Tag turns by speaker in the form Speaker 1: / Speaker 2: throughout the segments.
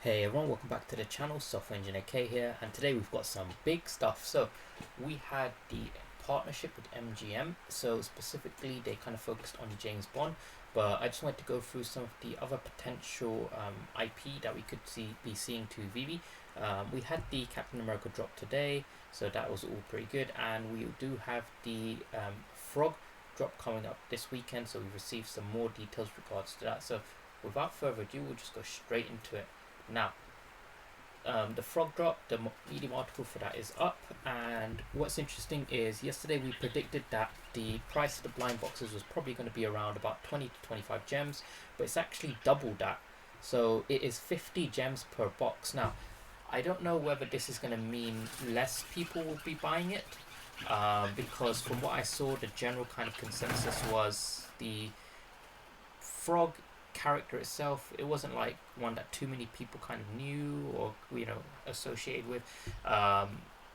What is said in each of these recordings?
Speaker 1: Hey everyone, welcome back to the channel. Software Engineer K here, and today we've got some big stuff. So we had the partnership with MGM, so specifically they kind of focused on James Bond, but I just wanted to go through some of the other potential IP that we could be seeing to VeVe. We had the Captain America drop today, so that was all pretty good, and we do have the Frog drop coming up this weekend, so we've received some more details regards to that. So without further ado, we'll just go straight into it. Now, the frog drop, the Medium article for that is up, and what's interesting is yesterday we predicted that the price of the blind boxes was probably going to be around about 20 to 25 gems, but it's actually doubled that. So it is 50 gems per box. Now, I don't know whether this is going to mean less people will be buying it, because from what I saw, the general kind of consensus was the frog character itself, it wasn't like one that too many people kind of knew or associated with.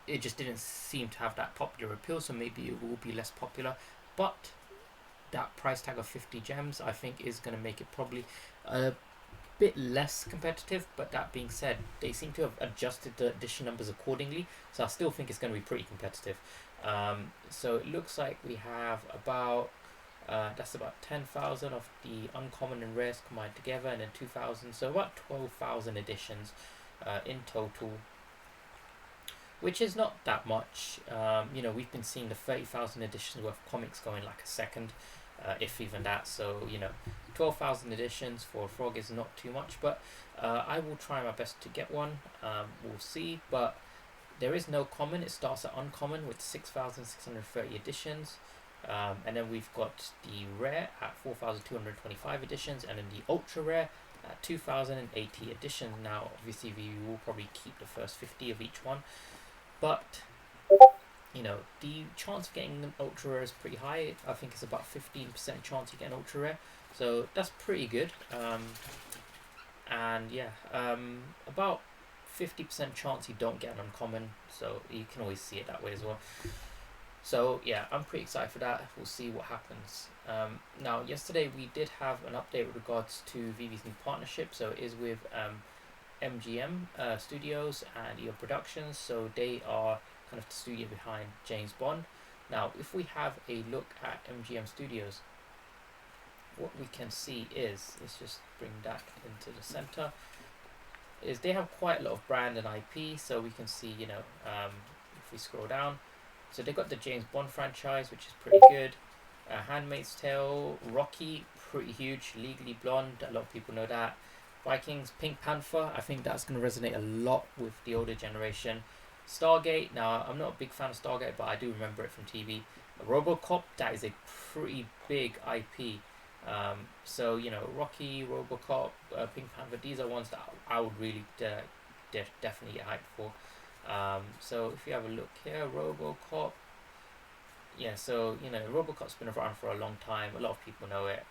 Speaker 1: It just didn't seem to have that popular appeal, so maybe it will be less popular, but that price tag of 50 gems I think is going to make it probably a bit less competitive. But that being said, they seem to have adjusted the edition numbers accordingly, so I still think it's going to be pretty competitive. So it looks like we have about that's about 10,000 of the uncommon and rares combined together, and then 2,000, so about 12,000 editions in total, which is not that much. We've been seeing the 30,000 editions worth of comics going like a second, if even that. So 12,000 editions for a frog is not too much, but I will try my best to get one. We'll see, but there is no common. It starts at uncommon with 6,630 editions. And then we've got the rare at 4,225 editions, and then the ultra rare at 2,080 editions. Now, obviously, we will probably keep the first 50 of each one, but the chance of getting an ultra rare is pretty high. I think it's about 15% chance you get an ultra rare, so that's pretty good. And yeah, about 50% chance you don't get an uncommon, so you can always see it that way as well. So yeah, I'm pretty excited for that. We'll see what happens. Now, yesterday we did have an update with regards to VeVe's new partnership. So it is with MGM Studios and EO Productions. So they are kind of the studio behind James Bond. Now, if we have a look at MGM Studios, what we can see is, let's just bring that into the center, is they have quite a lot of brand and IP. So we can see, if we scroll down, so they got the James Bond franchise, which is pretty good. Handmaid's Tale, Rocky, pretty huge. Legally Blonde, a lot of people know that. Vikings, Pink Panther, I think that's going to resonate a lot with the older generation. Stargate, now I'm not a big fan of Stargate, but I do remember it from TV. Robocop, that is a pretty big IP. So Rocky, Robocop, Pink Panther, these are ones that I would really definitely get hyped for. So if you have a look here, RoboCop, yeah, so RoboCop's been around for a long time, a lot of people know it,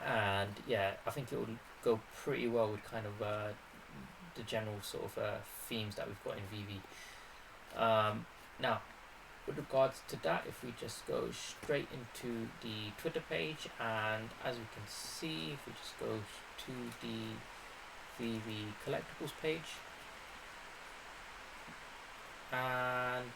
Speaker 1: and yeah, I think it would go pretty well with kind of the general sort of themes that we've got in VeVe. Now, with regards to that, if we just go straight into the Twitter page, and as we can see, if we just go to the VeVe Collectibles page, and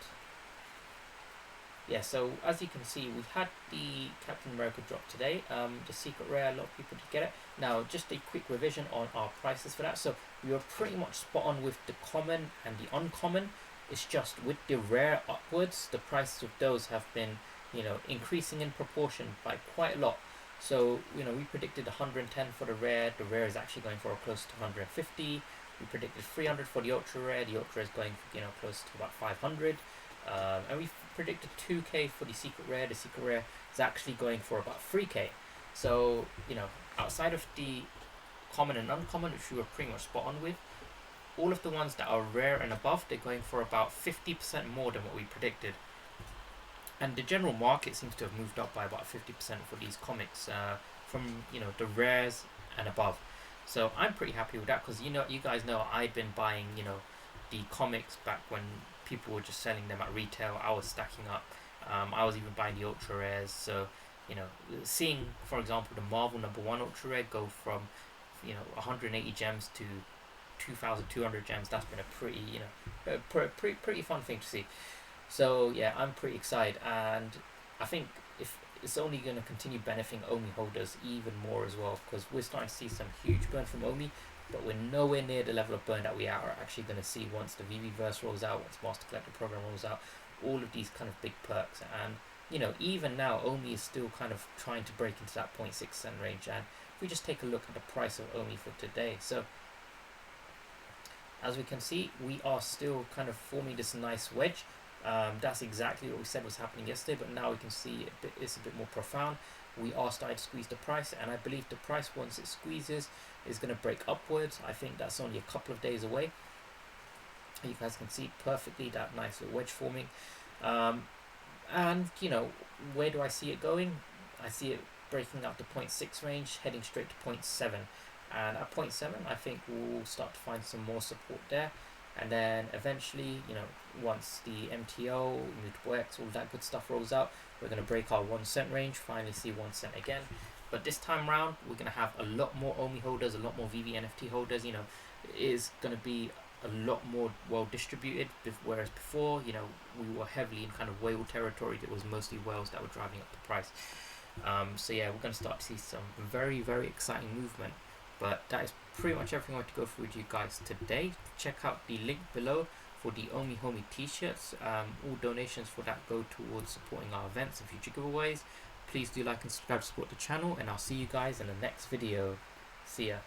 Speaker 1: yeah, so as you can see, we had the Captain America drop today, the secret rare. A lot of people did get it. Now, just a quick revision on our prices for that. So we were pretty much spot on with the common and the uncommon. It's just with the rare upwards, the prices of those have been increasing in proportion by quite a lot. So we predicted 110 for the rare is actually going for close to 150. We predicted 300 for the ultra rare. The ultra rare is going close to about 500, and we predicted 2k for the secret rare. The secret rare is actually going for about 3k. So outside of the common and uncommon, which we were pretty much spot on with, all of the ones that are rare and above, they're going for about 50% more than what we predicted. And the general market seems to have moved up by about 50% for these comics, from the rares and above. So I'm pretty happy with that, because you guys know I'd been buying the comics back when people were just selling them at retail. I was stacking up. I was even buying the ultra rares. So seeing, for example, the Marvel #1 ultra rare go from 180 gems to 2,200 gems. That's been a pretty, pretty fun thing to see. So yeah, I'm pretty excited, and I think if it's only going to continue benefiting OMI holders even more as well, because we're starting to see some huge burn from OMI, but we're nowhere near the level of burn that we are actually going to see once the VeVeVerse rolls out, once Master Collector Program rolls out, all of these kind of big perks. And even now OMI is still kind of trying to break into that 0.6 cent range. And if we just take a look at the price of OMI for today, so as we can see, we are still kind of forming this nice wedge. That's exactly what we said was happening yesterday, but now we can see it's a bit more profound. We are starting to squeeze the price, and I believe the price, once it squeezes, is going to break upwards. I think that's only a couple of days away. You guys can see perfectly that nice little wedge forming. And where do I see it going? I see it breaking out the 0.6 range, heading straight to 0.7. And at 0.7, I think we'll start to find some more support there. And then eventually, once the MTO, Mutable X, all that good stuff rolls out, we're going to break our 1 cent range, finally see 1 cent again. But this time around, we're going to have a lot more OMI holders, a lot more VeVe NFT holders. It is going to be a lot more well distributed, whereas before, we were heavily in kind of whale territory. It was mostly whales that were driving up the price. So yeah, we're going to start to see some very, very exciting movement. But that is pretty much everything I want to go through with you guys today. Check out the link below for the OMI Homie t-shirts. All donations for that go towards supporting our events and future giveaways. Please do like and subscribe to support the channel, and I'll see you guys in the next video. See ya.